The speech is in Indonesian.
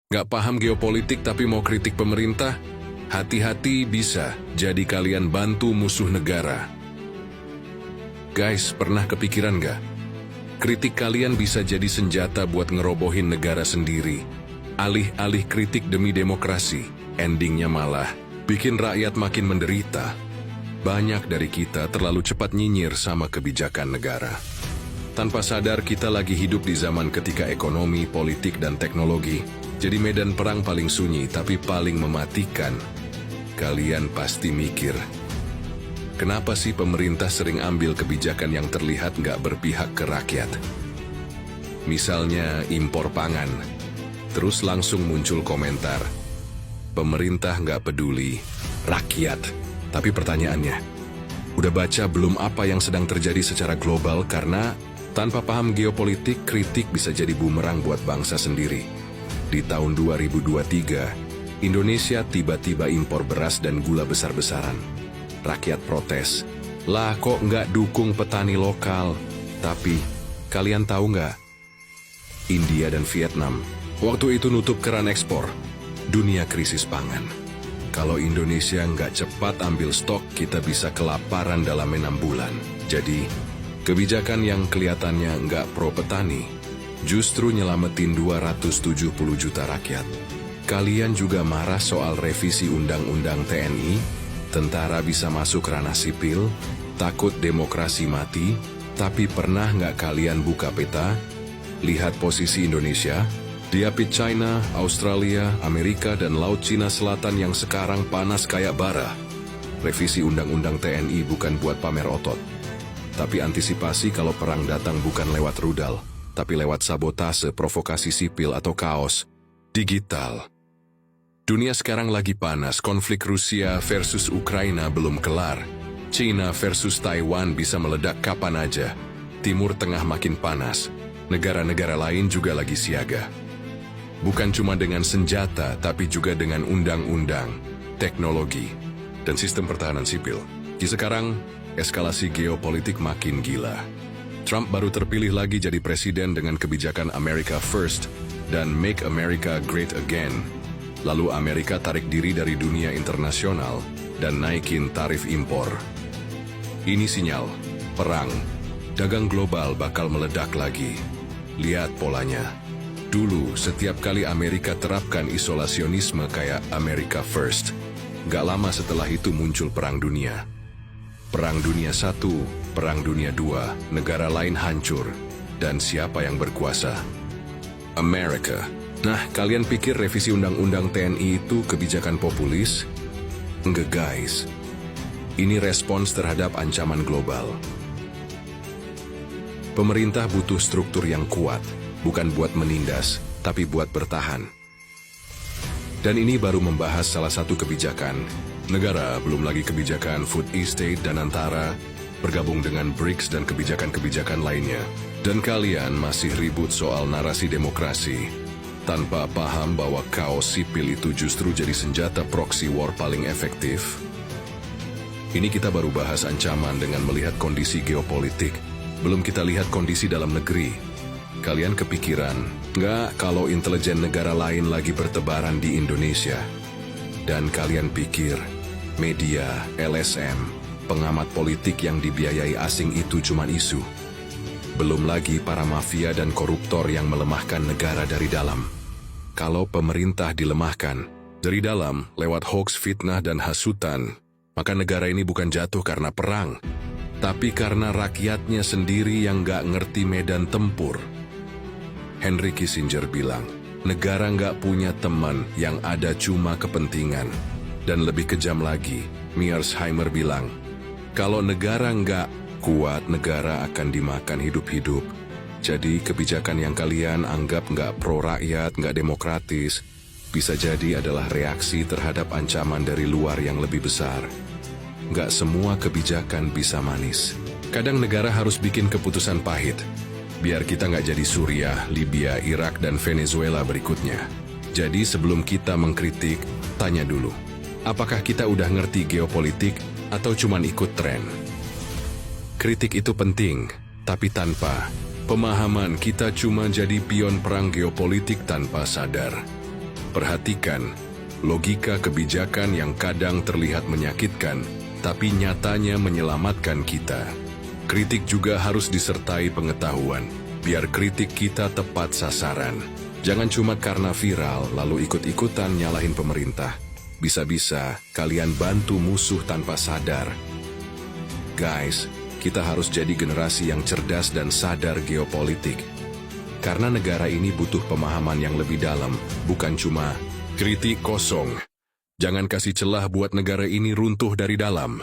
Nggak paham geopolitik tapi mau kritik pemerintah? Hati-hati, bisa jadi kalian bantu musuh negara. Guys, pernah kepikiran nggak? Kritik kalian bisa jadi senjata buat ngerobohin negara sendiri. Alih-alih kritik demi demokrasi, endingnya malah bikin rakyat makin menderita. Banyak dari kita terlalu cepat nyinyir sama kebijakan negara. Tanpa sadar kita lagi hidup di zaman ketika ekonomi, politik, dan teknologi jadi medan perang paling sunyi tapi paling mematikan. Kalian pasti mikir, kenapa sih pemerintah sering ambil kebijakan yang terlihat nggak berpihak ke rakyat? Misalnya impor pangan. Terus langsung muncul komentar, pemerintah nggak peduli rakyat. Tapi pertanyaannya, udah baca belum apa yang sedang terjadi secara global? Karena tanpa paham geopolitik, kritik bisa jadi bumerang buat bangsa sendiri. Di tahun 2023, Indonesia tiba-tiba impor beras dan gula besar-besaran. Rakyat protes, lah kok nggak dukung petani lokal? Tapi, kalian tahu nggak? India dan Vietnam waktu itu nutup keran ekspor. Dunia krisis pangan. Kalau Indonesia nggak cepat ambil stok, kita bisa kelaparan dalam 6 bulan. Jadi, kebijakan yang kelihatannya nggak pro petani, justru nyelamatin 270 juta rakyat. Kalian juga marah soal revisi Undang-Undang TNI, tentara bisa masuk ranah sipil, takut demokrasi mati, tapi pernah nggak kalian buka peta? Lihat posisi Indonesia, diapit China, Australia, Amerika, dan Laut Cina Selatan yang sekarang panas kayak bara. Revisi Undang-Undang TNI bukan buat pamer otot, tapi antisipasi kalau perang datang bukan lewat rudal, tapi lewat sabotase, provokasi sipil, atau kaos digital. Dunia sekarang lagi panas, konflik Rusia versus Ukraina belum kelar. China versus Taiwan bisa meledak kapan aja. Timur Tengah makin panas, negara-negara lain juga lagi siaga. Bukan cuma dengan senjata, tapi juga dengan undang-undang, teknologi, dan sistem pertahanan sipil. Sekarang, eskalasi geopolitik makin gila. Trump baru terpilih lagi jadi presiden dengan kebijakan America First dan Make America Great Again. Lalu Amerika tarik diri dari dunia internasional dan naikin tarif impor. Ini sinyal, perang, dagang global bakal meledak lagi. Lihat polanya. Dulu, setiap kali Amerika terapkan isolasionisme kayak America First, gak lama setelah itu muncul Perang Dunia. Perang Dunia I, Perang Dunia II, negara lain hancur. Dan siapa yang berkuasa? Amerika. Nah, kalian pikir revisi Undang-Undang TNI itu kebijakan populis? Enggak guys. Ini respons terhadap ancaman global. Pemerintah butuh struktur yang kuat, bukan buat menindas, tapi buat bertahan. Dan ini baru membahas salah satu kebijakan. Negara, belum lagi kebijakan food estate dan antara, bergabung dengan BRICS dan kebijakan-kebijakan lainnya. Dan kalian masih ribut soal narasi demokrasi, tanpa paham bahwa kaos sipil itu justru jadi senjata proxy war paling efektif. Ini kita baru bahas ancaman dengan melihat kondisi geopolitik. Belum kita lihat kondisi dalam negeri. Kalian kepikiran, nggak kalau intelijen negara lain lagi bertebaran di Indonesia? Dan kalian pikir, media, LSM, pengamat politik yang dibiayai asing itu cuma isu? Belum lagi para mafia dan koruptor yang melemahkan negara dari dalam. Kalau pemerintah dilemahkan dari dalam lewat hoax, fitnah, dan hasutan, maka negara ini bukan jatuh karena perang, tapi karena rakyatnya sendiri yang nggak ngerti medan tempur. Henry Kissinger bilang, negara nggak punya teman, yang ada cuma kepentingan. Dan lebih kejam lagi, Mearsheimer bilang, kalau negara nggak kuat, negara akan dimakan hidup-hidup. Jadi kebijakan yang kalian anggap nggak pro rakyat, nggak demokratis, bisa jadi adalah reaksi terhadap ancaman dari luar yang lebih besar. Nggak semua kebijakan bisa manis. Kadang negara harus bikin keputusan pahit, biar kita nggak jadi Suriah, Libya, Irak, dan Venezuela berikutnya. Jadi sebelum kita mengkritik, tanya dulu, apakah kita udah ngerti geopolitik atau cuman ikut tren? Kritik itu penting, tapi tanpa pemahaman kita cuma jadi pion perang geopolitik tanpa sadar. Perhatikan, logika kebijakan yang kadang terlihat menyakitkan, tapi nyatanya menyelamatkan kita. Kritik juga harus disertai pengetahuan, biar kritik kita tepat sasaran. Jangan cuma karena viral lalu ikut-ikutan nyalahin pemerintah. Bisa-bisa kalian bantu musuh tanpa sadar. Guys, kita harus jadi generasi yang cerdas dan sadar geopolitik. Karena negara ini butuh pemahaman yang lebih dalam, bukan cuma kritik kosong. Jangan kasih celah buat negara ini runtuh dari dalam.